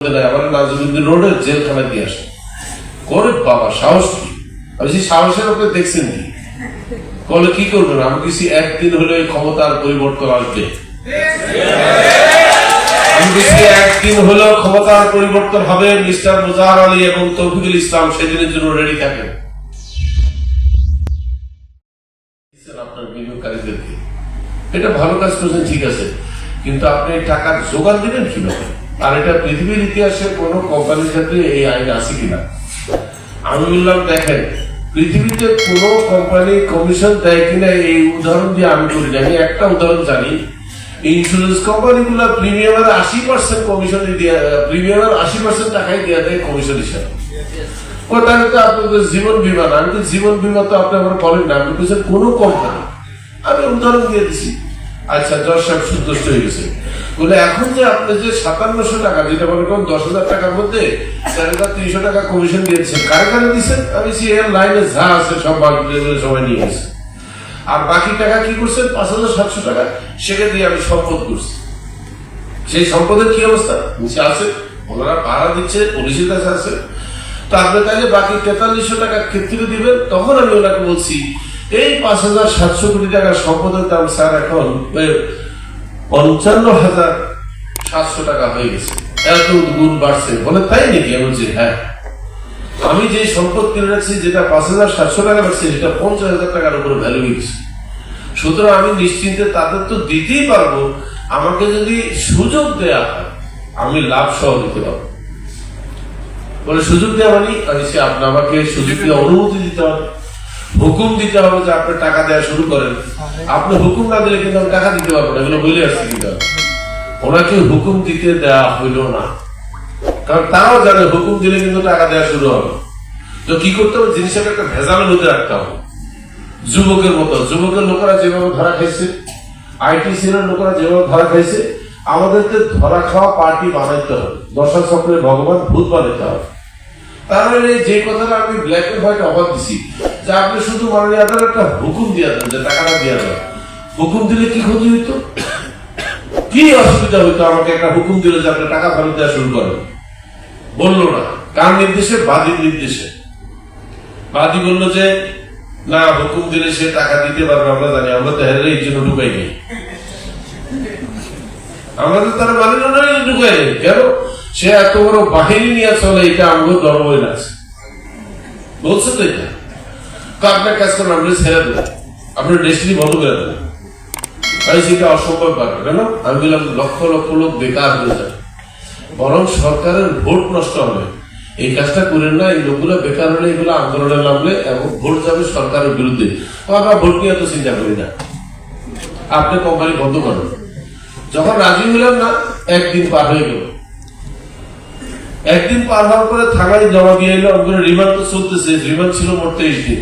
রোডের জেলখানা দিয়ে আসে করে বাবা সাহস কি? আমি সেই সাহসের উপরে দেখছেন কি? বলে কি করবেন? আমি কিছু একদিন হলে ক্ষমতার পরিবর্তন আসবে, আমি কিছু একদিন হলেও ক্ষমতার পরিবর্তন হবে। মিস্টার মুজাহার আলী এবং তৌফিকুল ইসলাম সেদিনের জন্য রেডি থাকেন আপনার বিনিয়োগকারীদেরকে। এটা ভালো কাজ করছেন, ঠিক আছে, কিন্তু আপনি টাকার জোগাড় দিবেন কিভাবে? আর এটা পৃথিবীর ইতিহাসে কোন কোম্পানির ক্ষেত্রে এই আইন আছে কিনা? আমি বললাম দেখেন, পৃথিবীতে কোন কোম্পানি কমিশন দেয় কিনা এই উদাহরণ দিয়ে আমি করি না। আমি একটা উদাহরণ জানি, ইন্স্যুরেন্স কোম্পানি গুলা প্রিমিয়ামের 80% কমিশন দিয়ে, প্রিমিয়ামের 80% টাকাই দেওয়া দেয় কমিশন হিসাবে। তাহলে তো আপনাদের জীবন বীমা না, আমি তো জীবন বীমা তো আপনি আমার বলেন না, আপনি বলছেন কোন কোম্পানি। আমি উদাহরণ দিয়ে দিচ্ছি। আচ্ছা, জজ সাহেব সন্তুষ্ট হয়ে গেছে। বলে এখন যে আপনি যে 5700 টাকা, যেটা মনে করেন 10,000 টাকার মধ্যে 4,300 টাকা কমিশন দিয়েছেন, কারে কারে দিচ্ছেন? আমি এর লাইনে যা আছে সব সবাই নিয়ে গেছে। আর বাকি টাকা কি করছেন? 5,700 টাকা সেখানে দিয়ে আমি সম্পদ করছি। সেই সম্পদের কি অবস্থা? নিচে আছে, ওনারা ভাড়া দিচ্ছে, পুলিশের কাছে আছে। তো আপনি তাহলে বাকি 4300 টাকা ক্ষেত্রে দিবেন। তখন আমি ওনাকে বলছি, এই 5,700 কোটি টাকার সম্পদের দাম স্যার এখন 55,700 টাকা হয়ে গেছে, এত গুণ বাড়ছে। বলে তাই নাকি? আমি বলছি হ্যাঁ, আমি যে সম্পদ কিনে রাখছি যেটা 5,700 টাকা রাখছি সেটা 50,000 টাকার উপরে ভ্যালু হয়ে গেছে। সুতরাং আমি নিশ্চিন্তে তাদের তো দিতেই পারবো, আমাকে যদি সুযোগ দেয়া হয় আমি লাভ সহ দিতে পারবো। বলে সুযোগ দেওয়া মানে? আমি আপনি আমাকে সুযোগ দিয়ে অনুমতি দিতে হবে, হুকুম দিতে হবে যে আপনি টাকা দেওয়া শুরু করেন। আপনি হুকুম না দিলে কিন্তু আমি টাকা দিতে পারবো না, এগুলো বলে আসছি। কিন্তু ওনাকে হুকুম দিতে দেওয়া হইল না, কারণ তারাও জানে হুকুম দিলে কিন্তু টাকা দেওয়া শুরু হবে। তো কি করতে হবে? জিনিসটাকে একটা ভেজালের মধ্যে রাখতে হবে। যুবকের মতো, যুবকের লোকেরা যেভাবে ধরা খাইছে, আইটিসি এর লোকেরা যেভাবে ধরা খাইছে, আমাদেরকে ধরা খাওয়া পার্টি বানাইতে হবে, দশা চক্রে ভগবান ভূত বানাইতে হবে। তাহলে যে কথাটা আমি ব্ল্যাক এন্ড হোয়াইট অবাদ দিছি, যে আপনি শুধু মাননীয় আদালত একটা হুকুম দিয়ে দেন যে টাকাটা দিয়ে দেন। হুকুম দিলে কি ক্ষতি হইতো, কি অসুবিধা হইতো? আমাকে একটা হুকুম দিল যে আপনি টাকা ফেরত দেওয়া শুরু করেন, বললো না। কার নির্দেশে? বাদীর নির্দেশে। বাদী বললো যে না, হুকুম দিলে সে টাকা দিতে পারবে, আমরা জানি, আমরা তো হেরে এই জন্য ঢুকাই নেই, আমরা তো তারা মানিল না, ঢুকাই নেই। কেন? সে এত বড় বাহিনী নিয়ে চলে, এটা আমাকে ধর্ম হয়ে আছে বলছে। তো এটা তো আপনার কাজ করেন, আপনি ছেড়ে দেবেন, আপনার ডেস্টিনি বন্ধ করে দেবেন। সেটা অসম্ভব পারবে। কেন? আমি বললাম লক্ষ লক্ষ লোক বেকার হয়ে যাবে, বরং সরকারের ভোট নষ্ট হবে। এই কাজটা করেন না। এই লোকগুলো বেকার হলে এগুলো আন্দোলনে নামলে এবং ভোট যাবে সরকারের বিরুদ্ধে। আমরা ভোট নিয়ে তো চিন্তা করি না, আপনি কোম্পানি বন্ধ করেন। যখন রাজি হলাম না, একদিন পার হয়ে গেল। একদিন পার হওয়ার পরে থানায় জমা দিয়ে এলো। আমাদের রিমান্ড তো চলতেছে, রিমান্ড ছিল মোট 23 দিন।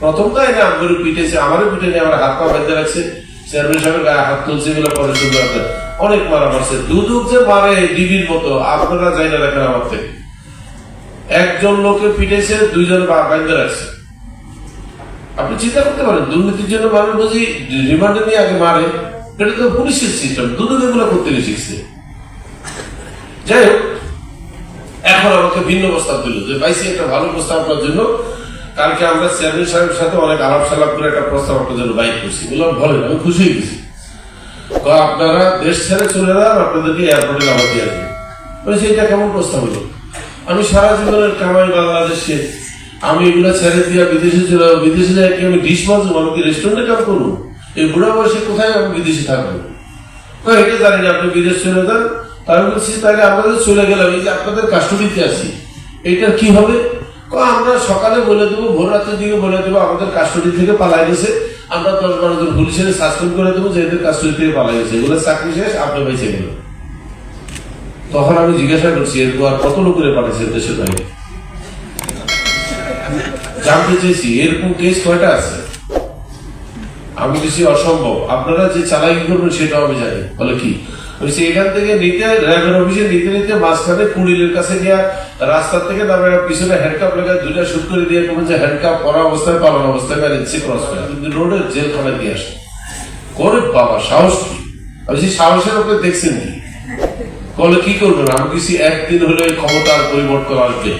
প্রথম তাই না আমাদের পিটেছে, আমারও পিটে নিয়ে আমার হাত পা বেঁধে রাখছে, চেয়ারম্যান সাহেবের গায়ে হাত তুলছে, এগুলো পরে সুন্দর অনেক মারা মারছে। দুদক যে মারে ডিবির মতো, আপনারা যাই না দেখেন আমার থেকে। একজন লোকে পিটেছে, 2 জন বাইন্দা রাখছে। আপনি চিন্তা করতে পারেন, দুর্নীতির জন্য মানুষ বুঝি রিমান্ডে নিয়ে আগে মারে? এটা তো পুলিশের সিস্টেম, দুদক এগুলো করতে শিখছে। যাই হোক, এখন আমাকে ভিন্ন প্রস্তাব দিল যে পাইছি একটা ভালো প্রস্তাব আপনার জন্য। কালকে আমরা চেয়ারম্যান সাহেবের সাথে অনেক আলাপ সালাপ করে একটা প্রস্তাব আপনার জন্য বাইক করছি। বললাম বলেন। আমি খুশি হয়ে গেছি। আপনারা দেশ ছেড়ে চলে যান, আপনাদেরকে এয়ারপোর্টে নামা দিয়ে আসবেন। বলছি এটা কেমন প্রস্তাব হলো? আমি সারা জীবনের কামাই বাংলাদেশে, আমি এগুলা ছেড়ে দিয়ে বিদেশে চলে যাবো। বিদেশে যাই কি আমি ডিশ মাজবো? আমি কি রেস্টুরেন্টে কাম করবো? এই বুড়া বয়সে কোথায় আমি বিদেশে থাকবো? এটা জানি না, আপনি বিদেশ চলে যান। তাই বলছি তাহলে আমাদের চলে গেলাম, এই যে আপনাদের কাস্টডিতে আছি, এটার কি হবে? আমরা সকালে বলে দেবো, ভোর রাতের দিকে বলে দেবো আমাদের কাস্টডি থেকে পালাই গেছে, আমরা 10-12 জন পুলিশের সাসপেন্ড করে দেবো যে এদের কাস্টডি থেকে পালাই গেছে, এগুলো চাকরি শেষ, আপনি বেঁচে গেল। তখন আমি জিজ্ঞাসা করছি এরপর আর কত লোকের পাঠিয়েছে দেশের বাইরে? জানতে চেয়েছি এরকম কেস কয়টা আছে। আমি কিছু অসম্ভব, আপনারা যে চালাকি করবেন সেটাও আমি জানি। বলে কি? এখান থেকে নিতে, র্যাবের অফিসে নিতে নিতে মাঝখানে কুড়িলের কাছে গিয়া রাস্তার থেকে নামে পিছনে হ্যান্ডকাপ লেগে 2টা শুট করে দিয়ে যে হ্যান্ডকাপ করা অবস্থায়, পালন অবস্থায় বেড়েছে ক্রস করে, কিন্তু রোডের জেলখানা দিয়ে আসে করে বাবা সাহস কি? আমি সেই সাহসের উপরে দেখছেন কি? বলে কি করবেন? আমি কিছু একদিন হলে ক্ষমতার পরিবর্তন আসবে,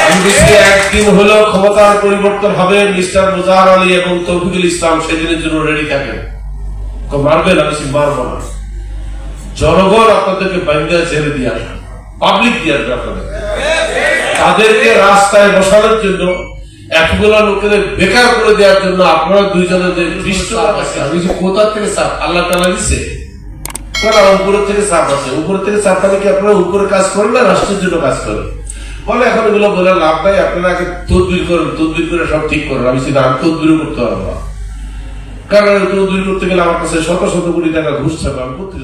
আমি কিছু একদিন হলেও ক্ষমতার পরিবর্তন হবে, মিস্টার মুজাহার আলী এবং তৌফিকুল ইসলাম সেদিনের জন্য রেডি থাকেন। মারবেন? আমি মারবো না, জনগণ আপনাদেরকে বাইন্দা ছেড়ে দিয়ে আসবে, পাবলিক দিয়ে আসবে আপনাদের, তাদেরকে রাস্তায় বসানোর জন্য, এতগুলো লোকেদের বেকার করে দেওয়ার জন্য আপনারা দুইজনের যে দৃশ্যটা আছে, আমি যে কোথা থেকে চাপ আল্লাহ তাআলা দিচ্ছে, উপরের থেকে চাপ আছে, উপরের থেকে চাপ মানে কি আপনারা উপরে কাজ করেন না রাষ্ট্রের জন্য কাজ করেন? বলে এখন এগুলো বলে লাভ নাই, আপনারা আগে তদবির করেন, তদবির করে সব ঠিক করেন। আমি সেটা আমি তদবিরও করতে পারবো না, কারণ তদবির করতে গেলে আমার কাছে শত শত কোটি টাকা ঘুষ ছাপা আমি করতে